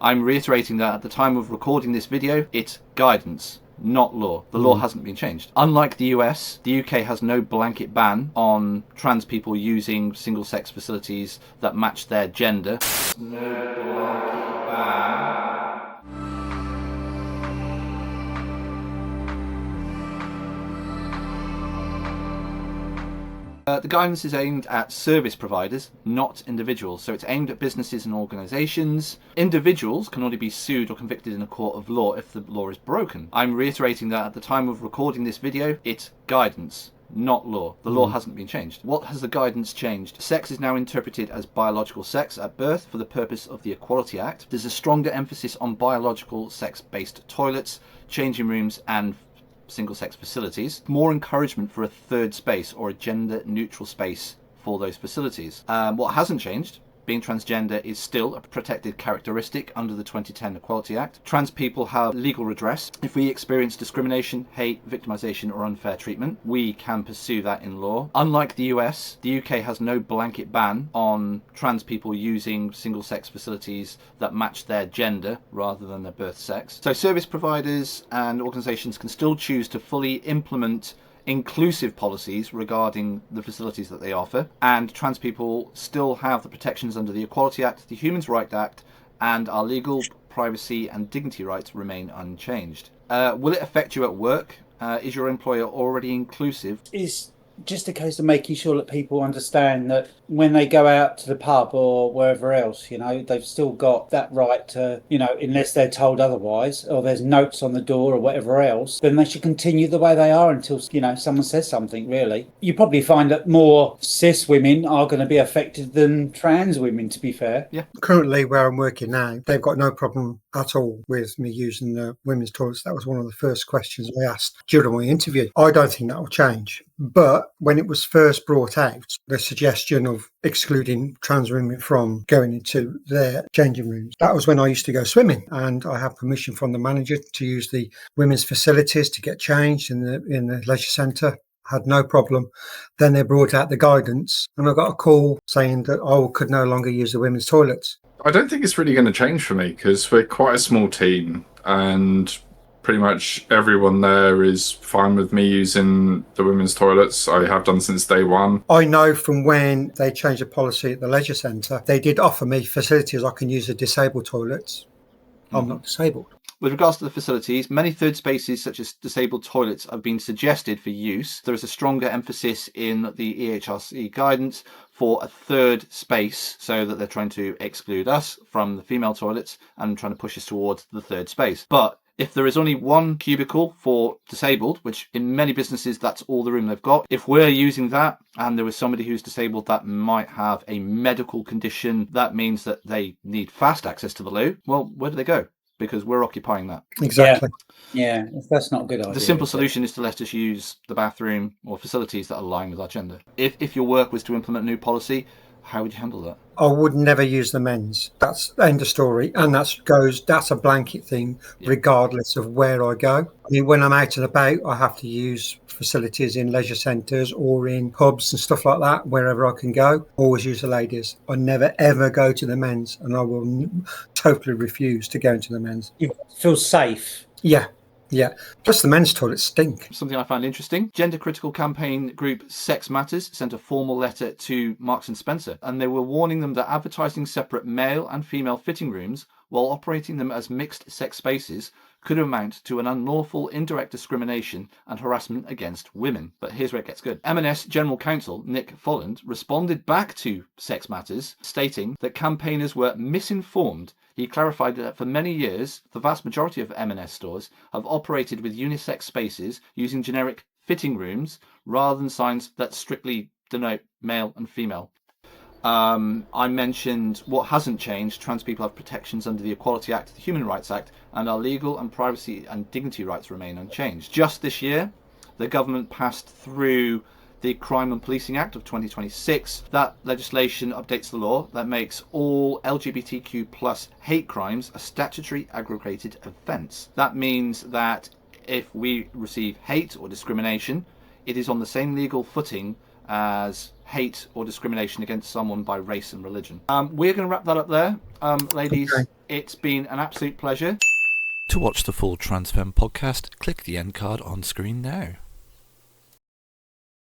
I'm reiterating that at the time of recording this video, it's guidance, not law. The law hasn't been changed. Unlike the US, the UK has no blanket ban on trans people using single-sex facilities that match their gender. No blanket ban. The guidance is aimed at service providers, not individuals. So it's aimed at businesses and organisations. Individuals can only be sued or convicted in a court of law if the law is broken. I'm reiterating that at the time of recording this video, it's guidance, not law. The law hasn't been changed. What has the guidance changed? Sex is now interpreted as biological sex at birth for the purpose of the Equality Act. There's a stronger emphasis on biological sex-based toilets, changing rooms and single-sex facilities. More encouragement for a third space or a gender-neutral space for those facilities. What hasn't changed, being transgender is still a protected characteristic under the 2010 Equality Act. Trans people have legal redress. If we experience discrimination, hate, victimization or unfair treatment, we can pursue that in law. Unlike the US, the UK has no blanket ban on trans people using single-sex facilities that match their gender rather than their birth sex. So service providers and organisations can still choose to fully implement inclusive policies regarding the facilities that they offer, and trans people still have the protections under the Equality Act, the Human Rights Act, and our legal, privacy and dignity rights remain unchanged. Will it affect you at work? Is your employer already inclusive? It's just a case of making sure that people understand that when they go out to the pub or wherever else, they've still got that right to, unless they're told otherwise or there's notes on the door or whatever else, then they should continue the way they are until, someone says something, really. You probably find that more cis women are going to be affected than trans women, to be fair. Yeah. Currently, where I'm working now, they've got no problem at all with me using the women's toilets. That was one of the first questions I asked during my interview. I don't think that will change. But when it was first brought out, the suggestion of excluding trans women from going into their changing rooms, that was when I used to go swimming, and I had permission from the manager to use the women's facilities to get changed in the leisure centre. Had no problem. Then they brought out the guidance, and I got a call saying that I could no longer use the women's toilets. I don't think it's really going to change for me because we're quite a small team and pretty much everyone there is fine with me using the women's toilets. I have done since day one. I know from when they changed the policy at the leisure centre, they did offer me facilities. I can use the disabled toilets. I'm not disabled. With regards to the facilities, many third spaces such as disabled toilets have been suggested for use. There is a stronger emphasis in the EHRC Guidance for a third space, so that they're trying to exclude us from the female toilets and trying to push us towards the third space. But if there is only one cubicle for disabled, which in many businesses that's all the room they've got, if we're using that and there was somebody who's disabled that might have a medical condition, that means that they need fast access to the loo, well, where do they go? Because we're occupying that. Exactly. Yeah, that's not a good idea. The simple solution is to let us use the bathroom or facilities that align with our gender. If your work was to implement a new policy, how would you handle that? I would never use the men's. That's the end of story. And that's a blanket thing, regardless of where I go. I mean, when I'm out and about, I have to use facilities in leisure centres or in pubs and stuff like that, wherever I can go. Always use the ladies. I never, ever go to the men's, and I will totally refuse to go into the men's. You feel safe. Yeah. Plus the men's toilets stink. Something I found interesting. Gender critical campaign group Sex Matters sent a formal letter to Marks and Spencer, and they were warning them that advertising separate male and female fitting rooms while operating them as mixed sex spaces could amount to an unlawful indirect discrimination and harassment against women. But here's where it gets good. M&S General Counsel Nick Folland responded back to Sex Matters, stating that campaigners were misinformed. He clarified that for many years, the vast majority of M&S stores have operated with unisex spaces using generic fitting rooms rather than signs that strictly denote male and female. I mentioned what hasn't changed. Trans people have protections under the Equality Act, the Human Rights Act, and our legal and privacy and dignity rights remain unchanged. Just this year, the government passed through the Crime and Policing Act of 2026. That legislation updates the law that makes all LGBTQ plus hate crimes a statutory aggregated offence. That means that if we receive hate or discrimination, it is on the same legal footing as hate or discrimination against someone by race and religion. We're going to wrap that up there. Ladies, Okay. It's been an absolute pleasure. To watch the full Trans Femme podcast, click the end card on screen now.